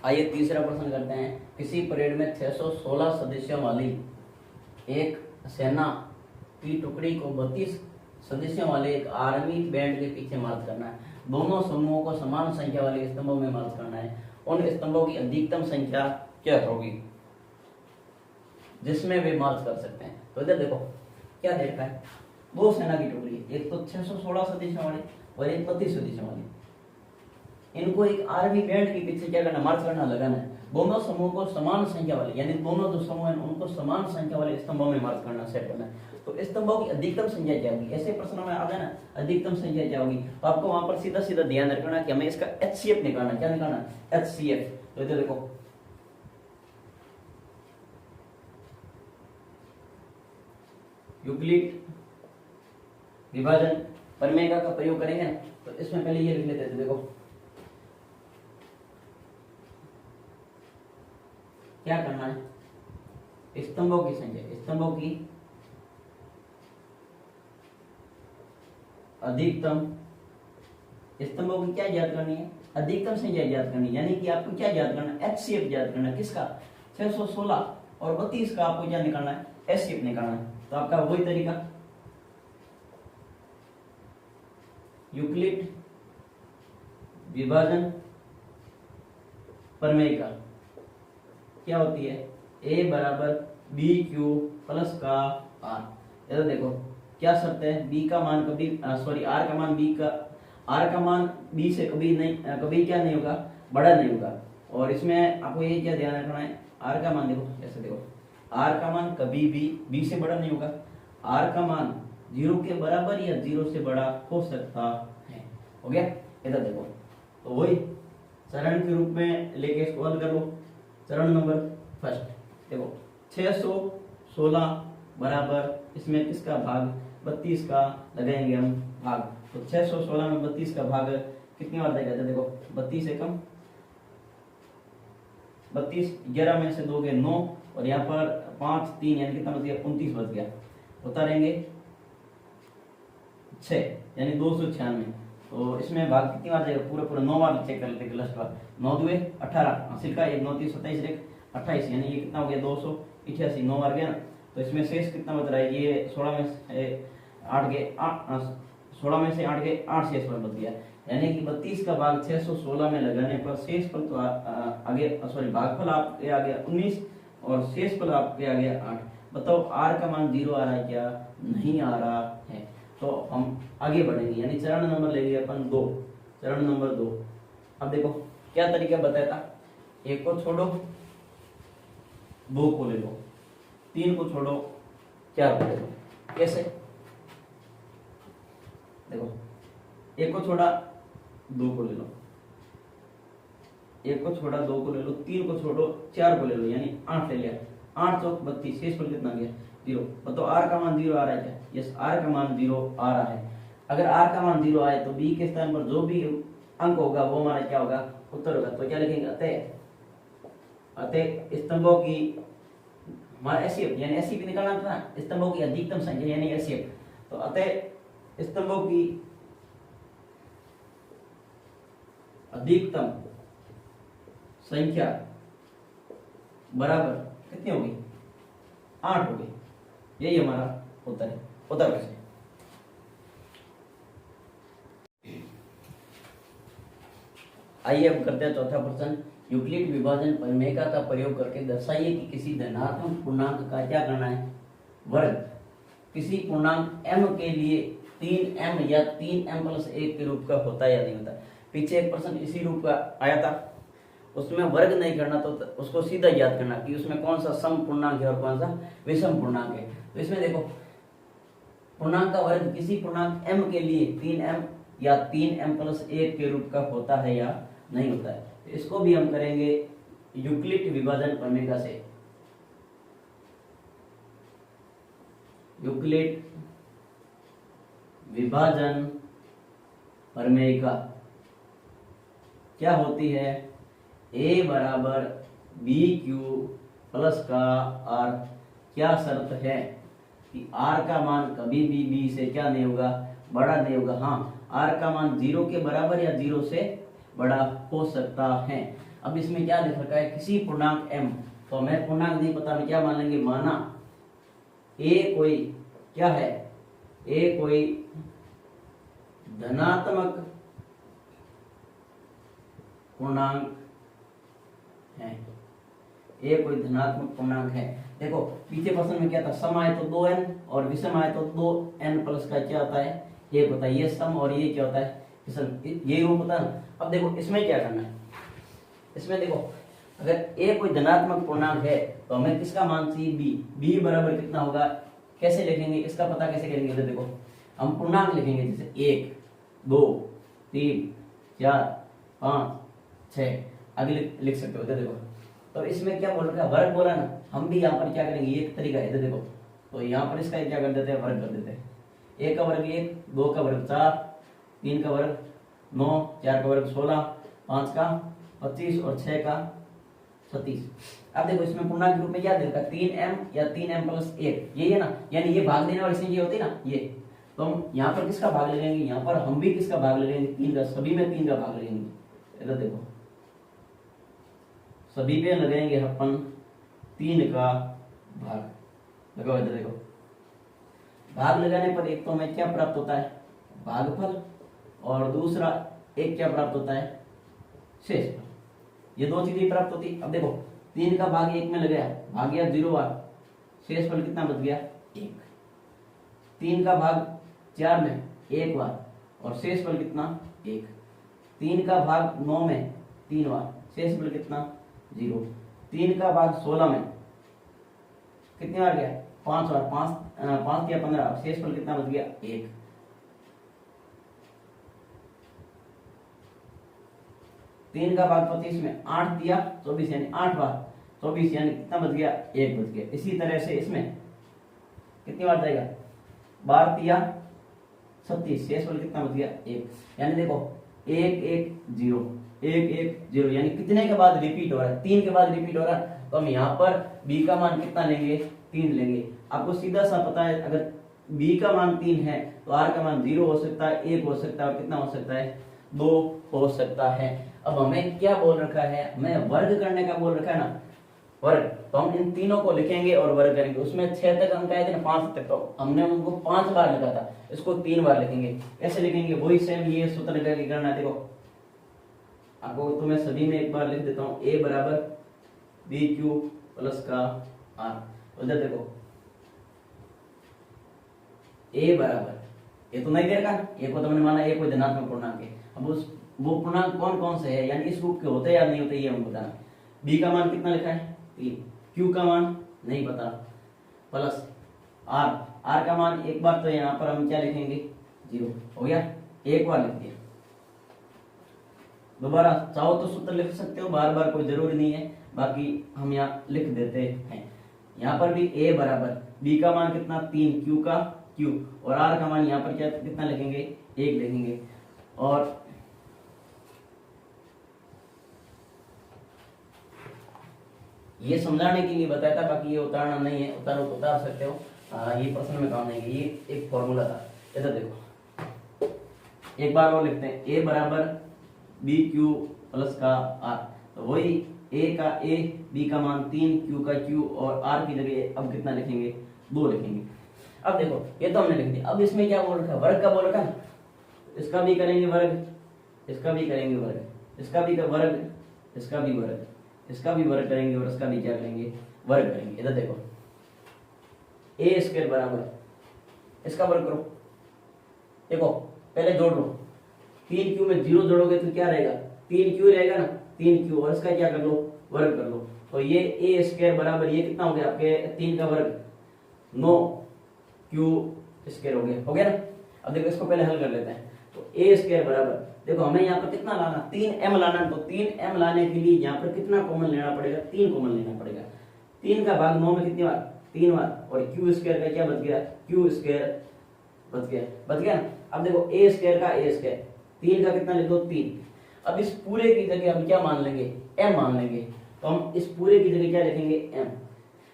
आइए तीसरा प्रश्न करते हैं। किसी परेड में 616 सदस्यों वाली एक सेना की टुकड़ी को 32 सदस्यों वाले एक आर्मी बैंड के पीछे मार्च करना है। दोनों समूहों को समान संख्या वाले स्तंभों में मार्च करना है। उन स्तंभों की अधिकतम संख्या क्या होगी जिसमें वे मार्च कर सकते हैं। तो इधर देखो क्या दे रखा है, दो सेना की टुकड़ी, एक तो 616 सदस्यों वाली और एक 32 सदस्यों वाली। इनको एक आर्मी बैंड के पीछे क्या करना, मार्च करना, लगाना है। दोनों समूह को समान संख्या वाले, यानी दोनों जो समूह हैं उनको समान संख्या वाले स्तंभों में मार्च करना, सेट करना है। तो स्तंभों की अधिकतम संख्या क्या होगी, ऐसे प्रश्नों में आ जाए ना अधिकतम संख्या क्या होगी, तो आपको वहां पर सीधा सीधा ध्यान रखना कि हमें इसका HCF निकालना। क्या निकालना, HCF। तो इधर देखो यूक्लिड विभाजन प्रमेय का प्रयोग करेंगे ना, तो इसमें पहले ये लिख लेते थे। देखो क्या करना है, स्तंभों की संख्या, स्तंभों की अधिकतम, स्तंभों की क्या ज्ञात करनी है, अधिकतम संख्या ज्ञात करनी है। यानी कि आपको क्या ज्ञात करना है, HCF ज्ञात करना है। किसका, 616 और 32 का आपको क्या निकालना है, HCF निकालना है। तो आपका वही तरीका यूक्लिड विभाजन प्रमेय का क्या होती है, A बराबर BQ प्लस का R। इधर देखो क्या शर्त है, B का मान कभी R का मान R का मान B से कभी नहीं, कभी क्या नहीं होगा, बड़ा नहीं होगा। और इसमें आपको ये क्या ध्यान रखना है, R का मान देखो, ऐसे देखो R का मान कभी भी B से बड़ा नहीं होगा। R का मान 0 के बराबर या 0 से बड़ा हो सकता है। हो गया। इधर देखो तो वही चरण के रूप में लेके इसको हल कर लो। चरण नंबर फर्स्ट देखो 616 बराबर इसमें किसका भाग, 32 का लगाएंगे हम भाग। तो 616 में 32 का भाग कितनी बार देगा, देखो 32 एकम 32, 11 में से दोगे 9 और यहाँ पर 5 3 यानी कितना बच गया, 29 बच गया। उतारेंगे 6 यानी 296। तो इसमें भाग कितनी बार जाएगा, पूरा पूरा 9 बार चेक कर लेते हैं। लास्ट बार 9 दुए 18 हासिल का 1 9 3 27 1 28 यानी ये कितना हो गया 288, 9 बार गया ना। तो इसमें शेष कितना बच रहा है, ये 16 में से 8 गए 16 में से 8 गए 8 शेष पर बच गया। यानी कि 32 का भाग 616 में लगाने पर शेष फल तो आगे सॉरी भागफल आपके आ गया 19 और शेष फल आपके आ गया 8। बताओ R का मान 0 आ रहा है क्या, नहीं आ रहा है। तो हम आगे बढ़ेंगे, यानी चरण नंबर लेंगे अपन 2, चरण नंबर 2। अब देखो क्या तरीका बताया था, 1 को छोड़ो 2 को ले लो, 3 को छोड़ो 4 को ले लो। कैसे, देखो 1 को छोड़ा 2 को ले लो, 1 को छोड़ा 2 को ले लो, 3 को छोड़ो 4 को ले लो, यानी 8 ले लिया। 8 चौक 32, शेष फल कितना गया 0। बताओ R का मान 0 आ रहा है क्या, यस R का मान 0 आ रहा है। अगर R का मान 0 आए तो B के स्थान पर जो भी अंक होगा वो हमारा क्या होगा, उत्तर होगा। तो क्या लिखेंगे, अतः स्तंभों की हमारा HCF यानी HCF निकालना था, स्तंभों की अधिकतम संख्या यानी HCF। तो अतः स्तंभों की अधिकतम संख्या बराबर कितनी होगी, 8 होगी। यही हमारा उत्तर है। उत्तर कैसे, आइए अब करते हैं चौथा प्रश्न। यूक्लिड विभाजन प्रमेय का प्रयोग करके दर्शाइए कि किसी धनात्मक पूर्णांक का क्या करना है, वर्ग किसी पूर्णांक m के लिए 3m या 3m + 1 के रूप का होता है या नहीं होता। पीछे एक प्रश्न इसी रूप का आया था, उसमें वर्ग नहीं करना तो उसको सीधा याद करना कि उसमें कौन सा सम पूर्णांक है और कौन सा विषम पूर्णांक है। तो इसमें देखो पूर्णांक का वर्ग किसी पूर्णांक m के लिए 3m या 3m + 1 के रूप का होता है या नहीं होता है। तो इसको भी हम करेंगे यूक्लिड विभाजन प्रमेय से। यूक्लिड विभाजन प्रमेय का क्या होती है, A बराबर BQ प्लस का R। क्या शर्त है कि R का मान कभी भी B से क्या नहीं होगा, बड़ा नहीं होगा। हाँ R का मान 0 के बराबर या 0 से बड़ा हो सकता है। अब इसमें क्या लिख रखा है, किसी पूर्णांक m, तो हमें पूर्णांक नहीं पता, हमें क्या मान लेंगे, माना a कोई क्या है, a कोई धनात्मक पूर्णांक है, a कोई धनात्मक पूर्णांक है। देखो पीछे प्रश्न में क्या था, सम आए तो 2n और विषम आए तो 2n प्लस का क्या होता है, एक होता है, ये सम और ये क्या होता है विषम, ये रूप होता है। अब देखो इसमें क्या करना है, इसमें देखो अगर a कोई धनात्मक पूर्णांक है तो हमें किसका मान चाहिए, b बराबर कितना होगा, कैसे लिखेंगे इसका पता कैसे करेंगे, तो देखो हम पूर्णांक लिखेंगे, जैसे 1 2 3 4 5 6 आगे लिख सकते हो। देखो तो इसमें क्या बोल रहा है, वर्ग बोला ना, हम भी यहाँ पर क्या करेंगे, ये एक तरीका है, देखो तो यहाँ पर इसका क्या कर देते हैं, वर्ग कर देते हैं। 1 का वर्ग 1, 2 का वर्ग 4, 3 का वर्ग 9, 4 का वर्ग 16, 5 का 25 और 6 का 36। अब देखो इसमें पूर्णांक रूप में क्या दे रखा है, 3m या 3m प्लस 1, ये है ना, यानी ये भाग देने वाली संख्या होती है ना ये, तो हम यहाँ पर किसका भाग ले लेंगे, यहाँ पर हम भी किसका भाग ले लेंगे, 3 का, सभी में 3 का भाग ले लेंगे। इधर देखो सभी पे लगाएंगे अपन 3 का भाग, लगाओ इधर देखो, भाग लगाने पर एक तो हमें क्या प्राप्त होता है, भागफल, और दूसरा एक क्या प्राप्त होता है, शेषफल, ये दो चीजें प्राप्त होती। अब देखो 3 का भाग 1 में लगाया, भाग गया 0 बार, शेषफल कितना बच गया 1। 3 का भाग 4 में 1 बार और शेषफल कितना 1। 3 का भाग 9 में 3 बार, शेषफल कितना 0। 3 का भाग 16 में कितनी बार गया, 5 बार, 5 या 15, शेषफल कितना बच गया 1। 3 का भाग 25 में 8 दिया 24 यानी 8 बार, 24 यानी कितना बच गया 1 बच गया। इसी तरह से इसमें कितनी बार जाएगा, 12 दिया 36, शेषफल कितना बच गया 1। यानी देखो 1 1 0 1 1 0, यानी कितने के बाद रिपीट हो रहा है, 3 के बाद रिपीट हो रहा है, तो हम यहाँ पर b का मान कितना लेंगे, 3 लेंगे। आपको सीधा सा पता है अगर b का मान 3 है तो r का मान 0 हो सकता है, 1 हो सकता है और कितना हो सकता है 2 हो सकता है। अब हमें क्या बोल रखा है, हमें वर्ग करने का बोल रखा है ना, वर्ग, तो हम इन तीनों को लिखेंगे और वर्ग करेंगे। उसमें 6 तक अंक आए थे ना, 5 तक, तो हमने उनको 5 बार लिखा था, इसको 3 बार लिखेंगे। कैसे लिखेंगे, वही सेम ये सूत्र लेकर करना है। देखो आपको तो मैं सभी में एक बार लिख देता हूँ, a बराबर बी क्यू प्लस का r। उधर देखो a बराबर, ये तो नहीं दे रखा ना, ये को तो मैंने माना ये कोई धनात्मक पूर्णांक है। अब उस वो पूर्णांक कौन कौन से है, यानी इस रूप के होते या नहीं होते ये हम बताना। b का मान कितना लिखा है 3, q का मान नहीं पता, प्लस r का मान एक बार, तो यहाँ पर हम क्या लिखेंगे 0 हो गया, एक बार लिख दिया। दोबारा चाहो तो सूत्र लिख सकते हो, बार बार कोई जरूरी नहीं है, बाकी हम यहाँ लिख देते हैं। यहाँ पर भी a बराबर b का मान कितना 3, q का q, और r का मान यहाँ पर क्या कितना लिखेंगे 1 लिखेंगे। और ये समझाने के लिए बताया था, बाकी ये उतारना नहीं है, उतारो तो उतार सकते हो, ये प्रश्न में काम नहीं है, ये एक फॉर्मूला था। इधर देखो एक बार और लिखते हैं, a बराबर बी क्यू प्लस का r, तो वही a का a, b का मान 3, q का q, और r की जगह अब कितना लिखेंगे 2 लिखेंगे। अब देखो ये तो हमने लिख दिया, अब इसमें क्या बोल रखा है, वर्ग का बोल रखा है, इसका भी करेंगे वर्ग, इसका भी करेंगे वर्ग, इसका भी वर्ग, इसका भी वर्ग, इसका भी वर्ग करेंगे, और इसका भी क्या करेंगे वर्ग करेंगे। इधर देखो a स्क्वायर बराबर, इसका वर्ग करो, देखो पहले जोड़ लो, 3q में 0 जोड़ोगे तो क्या रहेगा 3q रहेगा ना, 3q, और इसका क्या कर लो वर्ग कर लो, तो ये a स्क्वायर बराबर ये कितना हो गया आपके 3 का वर्ग 9q स्क्वायर हो गया ना। अब देखो इसको पहले हल कर लेते हैं, तो a स्क्वायर बराबर, देखो हमें यहाँ पर कितना लाना 3m लाना, तो 3m लाने के लिए यहाँ पर कितना कॉमन लेना पड़ेगा 3 कॉमन लेना पड़ेगा। 3 का भाग 9 में कितनी बार 3 बार, और q स्क्वायर का क्या बच गया q स्क्वायर बच गया ना। अब देखो a स्क्वायर का a स्क्वायर, 3 का कितना लिख दो 3। अब इस पूरे की जगह हम क्या मान लेंगे m मान लेंगे, तो हम इस पूरे की जगह क्या लिखेंगे m।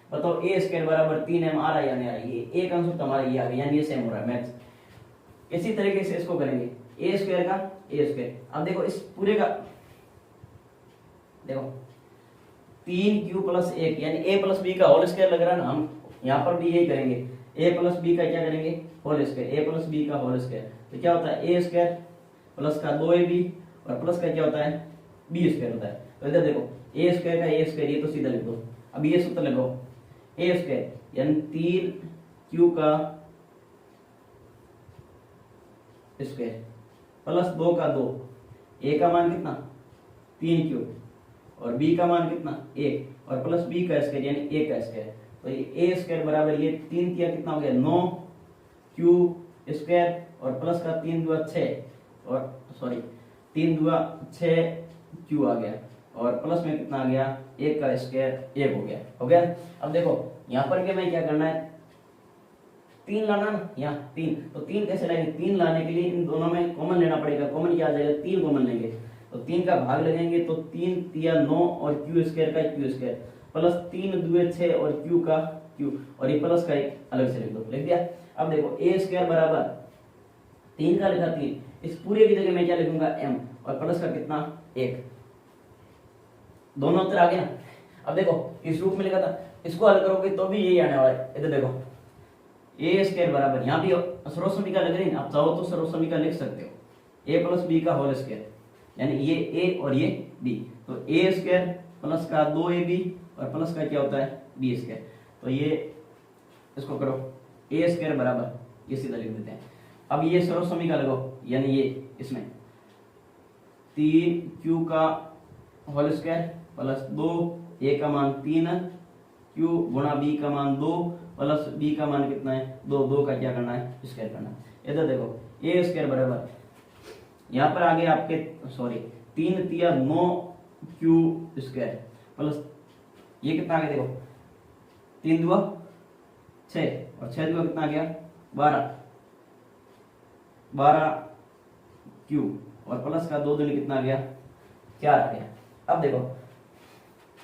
बताओ a स्क्वायर बराबर 3m आ रहा है या नहीं आ रहा है, ये एक अंश तो हमारा ये आ गया, यानी ये सेम हो रहा है मैच। इसी तरीके से इसको करेंगे a स्क्वायर का a स्क्वायर। अब देखो इस पूरे का देखो 3q प्लस 1 यानी a प्लस बी का होल स्क्वायर लग रहा है ना, हम यहाँ पर भी यही करेंगे, a प्लस बी का क्या करेंगे whole square, a plus B का होल स्क्वायर, तो क्या होता है a स्क्वायर प्लस का 2ab और प्लस का क्या होता है b स्क्वायर होता है। तो इधर देखो a स्क्वायर का a स्क्वायर, ये तो सीधा लिख दो। अब ये सूत्र लगाओ, a स्क्वायर यानी 3q का स्क्वायर प्लस 2 का 2, a का मान कितना 3q और b का मान कितना 1 और प्लस b का स्क्वायर यानी a का स्क्वायर, तो ये a स्क्वायर बराबर ये 3 किया कितना हो गया 9q स्क्वायर और प्लस का 3 दुआ 6 और सॉरी 3 दुआ 6q आ गया और प्लस में कितना आ गया 1 का स्क्वायर 1 हो गया। हो गया। अब देखो यहाँ पर के मैं क्या करना है 3 लाना ना, यहाँ 3, तो 3 कैसे लाएंगे, 3 लाने के लिए इन दोनों में कॉमन लेना पड़ेगा। कॉमन क्या आ जाएगा 3 कॉमन लेंगे तो 3 का भाग लगेंगे तो 3 तिया 9 और q स्क्वायर का q स्क्वायर प्लस 3 दुए 6 और q का q और ये प्लस का एक अलग से लिख दो, लिख दिया। अब देखो a स्क्वायर बराबर 3 का लिखा 3, इस पूरे की जगह मैं क्या लिखूंगा m और प्लस का कितना 1, दोनों उत्तर आ गया। अब देखो इस रूप में लिखा था, इसको हल करोगे तो भी यही आने वाला है। इधर देखो a स्क्वायर बराबर यहाँ भी सर्वसमीका लग रही है, आप चाहो तो सर्वसमीका लिख सकते हो a प्लस b का होल स्क्वायर यानी ये a और ये b, तो a स्क्वायर प्लस का 2ab और प्लस का क्या होता है b स्क्वायर, तो ये इसको करो a स्क्वायर बराबर ये सीधा लिख देते हैं। अब ये सर्वसमीका लगाओ यानी ये इसमें 3q का होल स्क्वायर प्लस 2 a का मान 3 q गुणा b का मान 2 प्लस b का मान कितना है 2 का क्या करना है स्क्वायर करना है। इधर देखो a स्क्वायर बराबर यहाँ पर आगे आपके सॉरी 3 तिया 9q स्क्वायर प्लस ये कितना आ गया देखो 3 दुआ 6 और 6 दुआ कितना आ गया 12q और प्लस का 2 दूनी कितना आ गया 4 आ गया। अब देखो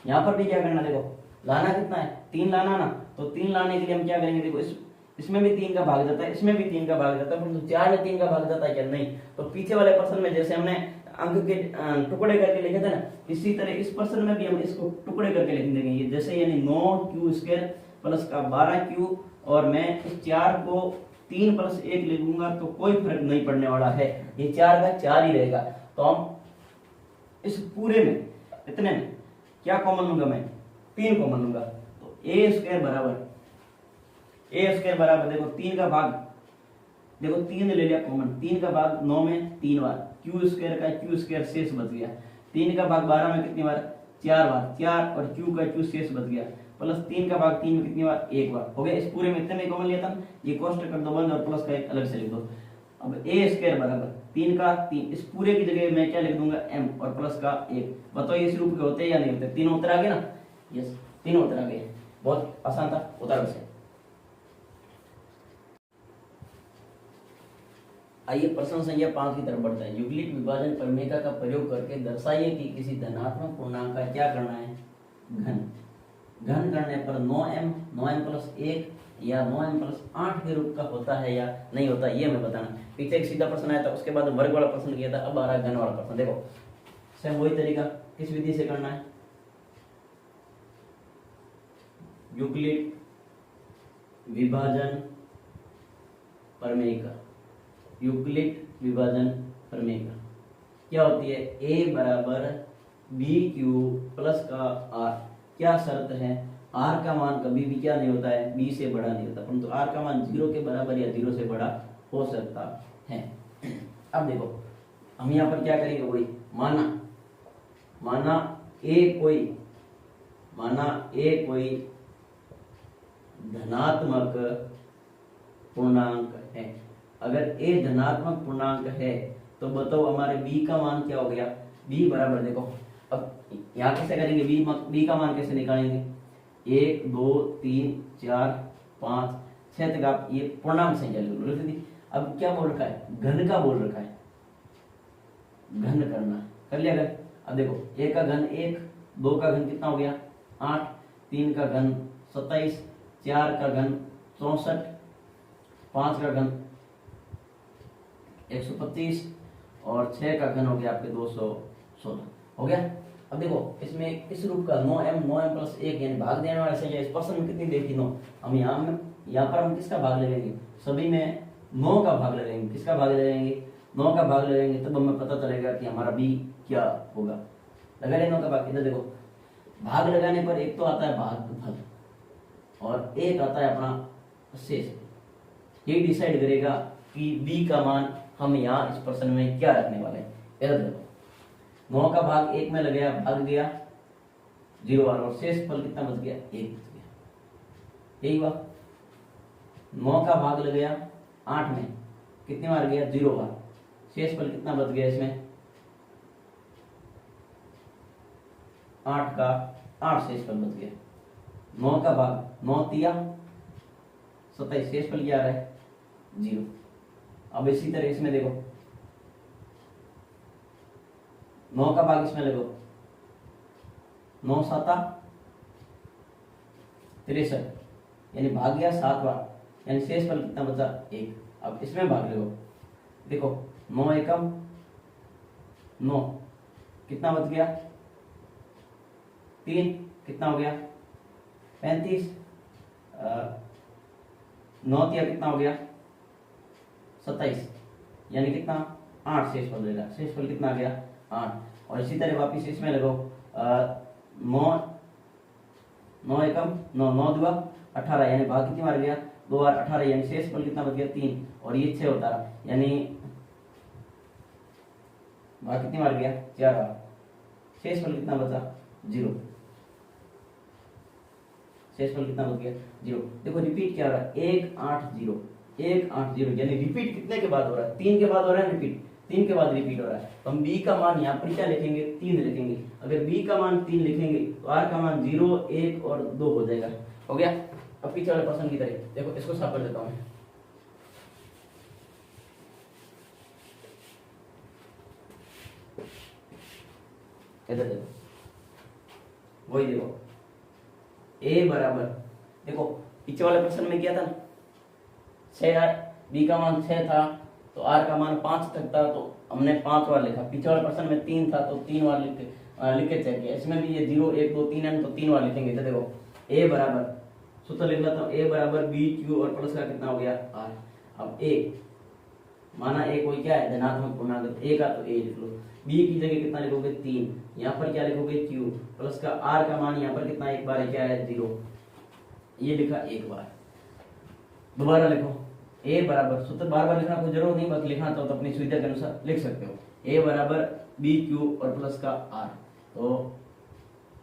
यहाँ पर भी क्या करना, देखो लाना कितना है 3 लाना ना, तो 3 लाने के लिए हम क्या करेंगे, देखो इसमें भी 3 का भाग जाता है, इसमें भी 3 का भाग जाता है, परंतु 4 में 3 का भाग जाता है क्या नहीं। तो पीछे वाले प्रश्न में जैसे हमने अंक के टुकड़े करके लिखे थे ना, इसी तरह इस प्रश्न में भी हम इसको टुकड़े करके लिख देंगे। ये जैसे यानी 9q स्क्वायर प्लस का 12q और मैं इस 4 को 3 प्लस 1 लिखूंगा तो कोई फर्क नहीं पड़ने वाला है, ये 4 का 4 ही रहेगा। तो हम इस पूरे में इतने में क्या कॉमन लूंगा, मैं 3 कॉमन लूंगा, तो a स्क्वायर बराबर देखो 3 का भाग, देखो 3 ले लिया कॉमन, 3 का भाग 9 में 3 बार, q स्क्वायर का q स्क्वायर शेष बच गया, 3 का भाग 12 में कितनी बार 4 बार, 4 और q का q शेष बच गया, प्लस 3 का भाग 3 में कितनी बार 1 बार। हो गया। इस पूरे में इतने में कॉमन लिया था, ये कोष्टक कर दो बंद और प्लस का एक अलग से लिख दो। अब a स्क्वायर बराबर 3 का 3, इस पूरे की जगह मैं क्या लिख दूंगा m और प्लस का 1। बताओ ये इस रूप के होते हैं या नहीं होते, तीनों उत्तर आ गए ना, यस तीनों उत्तर आ गए, बहुत आसान था उत्तर वैसे। आइए प्रश्न संख्या 5 की तरफ बढ़ते हैं। यूक्लिड विभाजन प्रमेय का प्रयोग करके दर्शाइए कि किसी धनात्मक पूर्णांक का क्या करना है घन करने पर 9m प्लस 1 या 9m प्लस 8 के रूप का होता है या नहीं होता, ये हमें बताना। पीछे एक सीधा प्रश्न आया था, उसके बाद वर्ग वाला प्रश्न किया था, अब आ रहा है घन वाला प्रश्न। देखो सेम वही तरीका, किस विधि से करना है, यूक्लिड विभाजन प्रमेय का, यूक्लिड विभाजन प्रमेय का क्या होती है, a बराबर bq प्लस का r। क्या शर्त है, r का मान कभी भी क्या नहीं होता है b से बड़ा नहीं होता, परंतु r का मान 0 के बराबर या 0 से बड़ा हो सकता है। अब देखो हम यहाँ पर क्या करेंगे, वही माना a कोई धनात्मक पूर्णांक है। अगर a धनात्मक पूर्णांक है तो बताओ हमारे b का मान क्या हो गया, b बराबर देखो अब यहाँ कैसे करेंगे, b का मान कैसे निकालेंगे, 1 2 3 4 5 6 तक आप ये पूर्णांक संख्या लिख दी। अब क्या बोल रखा है, घन का बोल रखा है, घन करना कर लिया अगर। अब देखो a का घन 1, 2 का घन कितना हो गया 8, 3 का घन 27, 4 का घन 64, 5 का घन 125 और 6 का घन हो गया आपके 216। हो गया। अब देखो इसमें इस रूप का 9m प्लस 1 यानी भाग देने वाला संख्या इस पर्सन में कितनी देखी 9, हम यहाँ पर हम किसका भाग लगाएंगे, सभी में 9 का भाग लगाएंगे, किसका भाग लगाएंगे 9 का भाग लगाएंगे, तब हमें पता चलेगा कि हमारा बी क्या होगा। लगा लें 9 का भाग, इधर देखो भाग लगाने पर एक तो आता है भागफल और एक आता है अपना शेष, ये डिसाइड करेगा कि बी का मान हम यहाँ इस प्रश्न में क्या रखने वाले हैं। इधर देखो 9 का भाग 1 में लगाया, भाग गया 0 और शेष फल कितना बच गया 1 बच गया, यही हुआ। 9 का भाग लगाया 8 में, कितने बार गया 0 बार, शेष फल कितना बच गया इसमें 8 का 8 शेष फल बच गया। 9 का भाग 9 तिया 27, शेष फल क्या आ रहा है 0। अब इसी तरह इसमें देखो 9 का भाग इसमें लगो 9 साता 63 यानी भाग गया 7 बार, यानी शेष फल कितना बचा 1। अब इसमें भाग लगो, देखो 9 एकम 9 कितना बच गया 3, कितना हो गया 35, 9 तिया कितना हो गया 27 यानी कितना 8 शेष फल देगा, शेष फल कितना आ गया 8। और इसी तरह वापिस इसमें लगो 9 एकम 9 9 दुआ 18 यानी भाग कितनी बार गया 2 बार 18 यानी शेष फल कितना बच गया 3 और ये 6 होता रहा, यानी भाग कितनी बार गया 4 बार, शेष फल कितना बचा 0, शेष फल कितना बच गया 0। देखो रिपीट क्या हो रहा है 1 8 0 1 8 0 यानी रिपीट कितने के बाद हो रहा है 3 के बाद हो रहा है रिपीट, 3 के बाद रिपीट हो रहा है। तो हम b का मान यहाँ पर क्या लिखेंगे 3 लिखेंगे, अगर b का मान 3 लिखेंगे तो r का मान 0 1 और 2 हो जाएगा, हो गया। अब पीछे वाले प्रश्न की तरह देखो, इसको साफ कर देता हूँ। इधर देखो वही देखो a बराबर, देखो पीछे वाले प्रश्न में क्या था 6 b का मान 6 था तो r का मान 5 तक था, तो हमने 5 बार लिखा। पीछे वाले प्रश्न में 3 था तो 3 बार लिख के चेक किया। इसमें भी ये 0 1 2 3 है तो 3 बार लिखेंगे। तो देखो a बराबर सूत्र लिख लेता हूँ, a बराबर b q और प्लस का कितना हो गया r। अब a माना a कोई क्या है धनात्मक पूर्णांक, a का तो a लिख लो, b की जगह कितना लिखोगे 3, यहाँ पर क्या लिखोगे q, प्लस का r का मान यहाँ पर कितना एक बार क्या है 0, ये लिखा एक बार। दोबारा लिखो a बराबर, सूत्र बार बार लिखना कोई जरूरत नहीं, बस लिखना तो अपनी सुविधा के अनुसार लिख सकते हो। a बराबर b q और प्लस का r, तो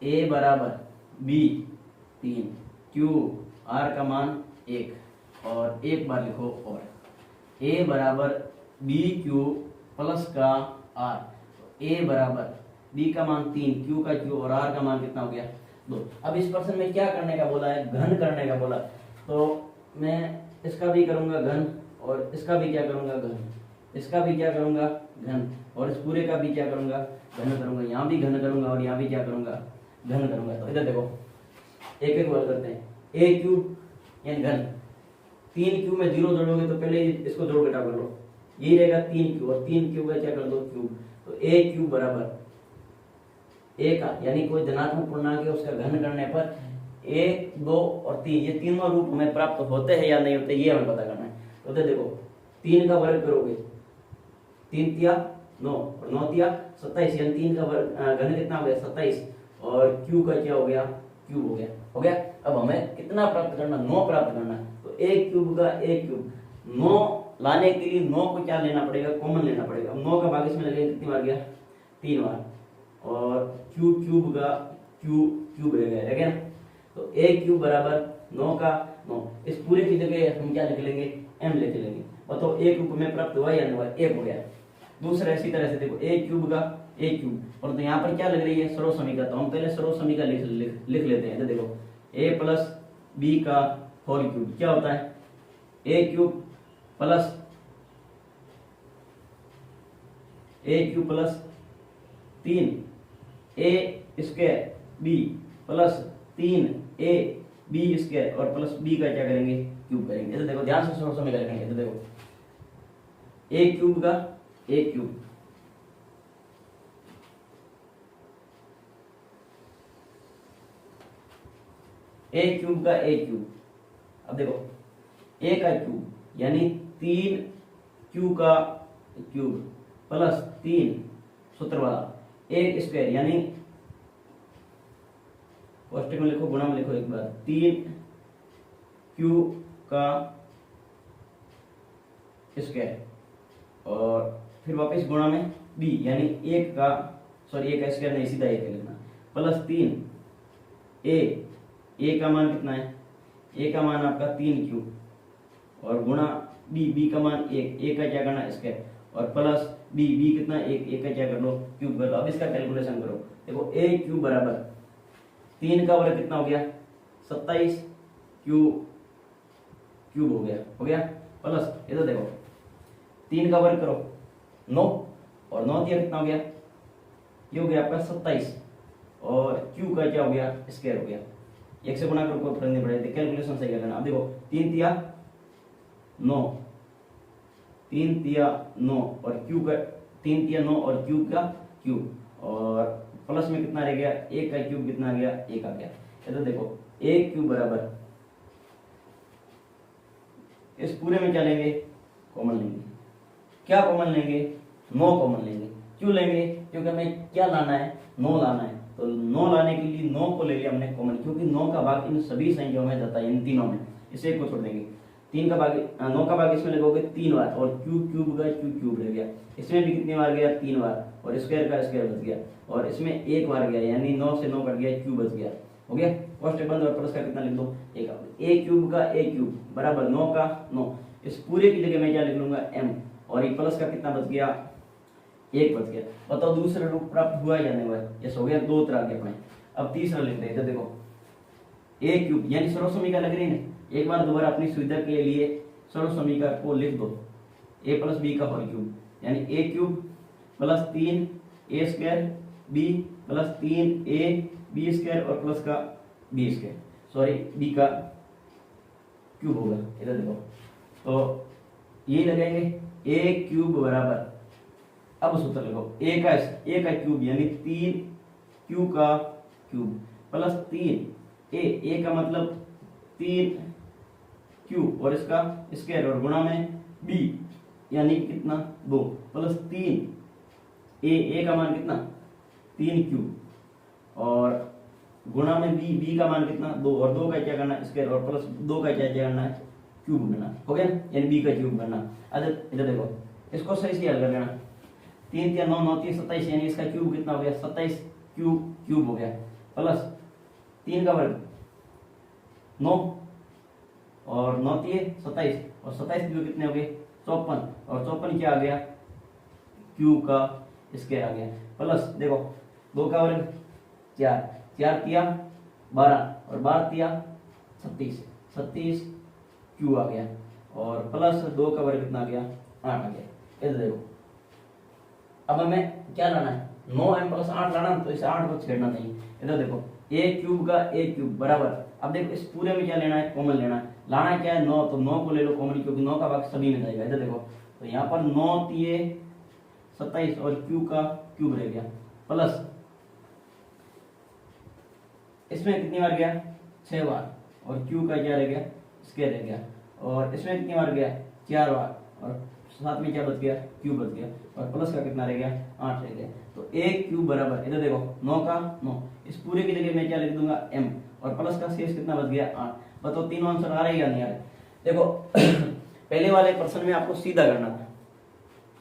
a बराबर b 3 q r का मान 1 और एक बार लिखो और a बराबर b q प्लस का r, तो a बराबर b का मान 3 q का q और r का मान कितना हो गया 2। अब इस प्रश्न में क्या करने का बोला है, घन करने का बोला, तो मैं इसका भी करूंगा घन और इसका भी क्या करूंगा घन, इसका भी क्या करूंगा घन और इस पूरे का भी क्या करूंगा घन करूंगा, यहाँ भी घन करूंगा और यहाँ भी क्या करूंगा घन करूंगा। तो इधर देखो एक एक बार करते हैं, a क्यूब यानी घन, 3 क्यूब में 0 जोड़ोगे तो पहले इसको जोड़ घटा कर लो, ये रहेगा 3 क्यूब और 3 क्यूब का क्या कर दो क्यूब, तो a क्यूब बराबर a का यानी कोई धनात्मक पूर्णांक है उसका घन करने पर 1 2 और 3 ये तीनों रूप हमें प्राप्त होते हैं या नहीं होते ये हमें पता करना है। तो देखो 3 का वर्ग करोगे 3 तिया 9 और 9 तिया 27 यानी 3 का वर्ग घन कितना हो गया 27 और q का क्या हो गया क्यूब हो गया, हो गया। अब हमें कितना प्राप्त करना 9 प्राप्त करना, तो a क्यूब का a क्यूब 9 लाने के लिए 9 को क्या लेना पड़ेगा कॉमन लेना पड़ेगा। अब 9 का भाग इसमें लगेगा कितनी बार गया 3 बार और q क्यूब का q क्यूब रहेगा ना, तो a क्यूब बराबर 9 का 9, इस पूरे की जगह हम क्या लिख लेंगे m लिख लेंगे। बताओ a क्यूब में प्राप्त हुआ या नहीं हुआ, 1 हो गया। दूसरा इसी तरह से देखो a क्यूब का a क्यूब, और तो यहाँ पर क्या लग रही है सर्वसमीका, तो हम पहले सर्वसमीका लिख लेते हैं। तो देखो a प्लस b का होल क्यूब क्या होता है a cube plus plus 3 a square b plus 3 a b square और प्लस b का क्या करेंगे क्यूब करेंगे। तो देखो ध्यान से सर्वसमीका लिखेंगे। तो देखो a क्यूब का a क्यूब ए क्यूब का ए क्यूब, अब देखो ए का क्यूब यानी 3 क्यू का क्यूब प्लस 3 सूत्र वाला ए स्क्वायर यानी कोष्टक में लिखो, गुणा में लिखो एक बार, 3 क्यू का स्क्वायर और फिर वापस गुणा में बी यानी एक का स्क्वायर नहीं, सीधा एक लिखना, प्लस 3 ए का मान कितना है, ए का मान आपका 3 क्यू और गुणा बी का मान एक का क्या करना स्क्वायर और प्लस बी कितना एक का क्या कर लो क्यूब कर लो। अब इसका कैलकुलेशन करो, देखो ए क्यूब बराबर 3 का वर्ग कितना हो गया 27 क्यूब हो गया प्लस ये तो देखो 3 का वर्ग करो 9 और 9 दिया कितना हो गया, ये हो गया आपका 27 और क्यू का क्या हो गया स्क्वायर हो गया, एक से गुणा करो कोई फर्क नहीं पड़ेगा, कैलकुलेशन सही कर लेना। अब देखो 3 तिया 9 और क्यूब का 3 तिया 9 और क्यूब का क्यूब और प्लस में कितना रह गया, एक का क्यूब कितना आ गया, एक आ गया। ये तो देखो ए क्यूब बराबर इस पूरे में क्या लेंगे, कॉमन लेंगे। क्या कॉमन लेंगे, 9 कॉमन लेंगे। क्यों लेंगे, क्योंकि हमें क्या लाना है, 9 लाना है। तो 9 लाने के लिए 9 को ले लिया हमने कॉमन, क्योंकि 9 का भाग इन सभी संख्याओं में जाता है, इन तीनों में, इसे को छोड़ देंगे। 9 का भाग इसमें लगोगे 3 बार और क्यूब रह गया, इसमें भी कितनी बार गया 3 बार और स्क्वायर का स्क्वायर बच गया और इसमें 1 बार गया, यानी 9 से 9 कट गया, क्यूब बच गया, हो गया। कोष्टक बंद और प्लस का कितना लिख दो, ए क्यूब का ए क्यूब बराबर 9 का 9, इस पूरे की जगह मैं क्या लिख लूंगा m और ये प्लस का कितना बच गया, 1 बच गया। बताओ दूसरा रूप प्राप्त हुआ या नहीं हुआ, यस हो गया, 2 तरह के अपने। अब तीसरा लिखते हैं, देखो ए क्यूब यानी सर्वसमीका लग रही है, एक बार दोबारा अपनी सुविधा के लिए सर्वसमीका को लिख दो, a प्लस बी का होल क्यूब यानी A cube plus 3 A square B plus 3 A B square और प्लस का बी स्क्वायर, सॉरी बी का क्यूब होगा। इधर देखो तो ये लगाएंगे ए क्यूब बराबर, अब सूत्र लिखो ए का क्यूब यानी 3 क्यू का क्यूब प्लस 3 ए का मतलब 3 क्यू और इसका स्क्वायर और गुणा में बी यानी कितना 2 प्लस 3 ए का मान कितना 3 क्यू और गुणा में बी का मान कितना 2 और 2 का क्या करना स्क्वायर और प्लस 2 का क्या करना है क्यूब करना, हो गया, यानी बी का क्यूब करना। इधर देखो इसको सही से हल कर लेना, 3 या 9 9 3 27 यानी इसका क्यूब कितना हो गया 27 क्यूब हो गया प्लस 3 का वर्ग 9 और 9 3 27 और 27 क्यूब कितने हो गए 54 और 54 क्या आ गया क्यूब का स्क्वायर आ गया प्लस देखो 2 का वर्ग 4 तिया 12 और 12 तिया 36 क्यू आ गया और प्लस 2 का वर्ग कितना आ गया 8 आ गया। इधर देखो अब हमें क्या लाना है 9m प्लस 8 लाना, तो इसे 8 को छेड़ना नहीं। इधर देखो ए क्यूब का ए क्यूब बराबर, अब देखो इस पूरे में क्या लेना है कॉमन लेना है, लाना क्या है 9, तो 9 को ले लो कॉमन क्योंकि 9 का भाग सभी में जाएगा। इधर देखो तो यहाँ पर 9 तिये 27 और क्यू का क्यूब रह गया प्लस इसमें कितनी बार गया 6 बार और क्यू का क्या रह गया स्क्वायर रह गया और इसमें कितनी बार गया 4 बार और साथ में क्या बच गया क्यूब बच गया और प्लस का कितना रह गया 8 रह गया। तो ए क्यूब बराबर इधर देखो 9 का 9, इस पूरे की जगह मैं क्या लिख दूंगा m और प्लस का शेष कितना बच गया 8। बताओ तीनों आंसर आ रहे या नहीं आ रहे। देखो पहले वाले प्रश्न में आपको सीधा करना था,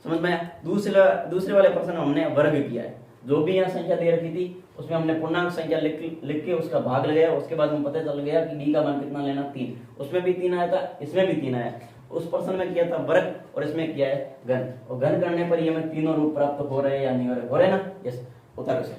समझ में आया। दूसरे वाले प्रश्न में हमने वर्ग किया है, जो भी यहाँ संख्या दे रखी थी उसमें हमने पूर्णांक संख्या लिख के उसका भाग लगाया, उसके बाद हमें पता चल गया कि डी का मान कितना लेना 3, उसमें भी 3 आया था, इसमें भी 3 आया। उस प्रश्न में किया था वर्ग और इसमें किया है घन, और घन करने पर ये हमें तीनों रूप प्राप्त हो रहे हैं या नहीं हो रहे ना, यस उत्तर से।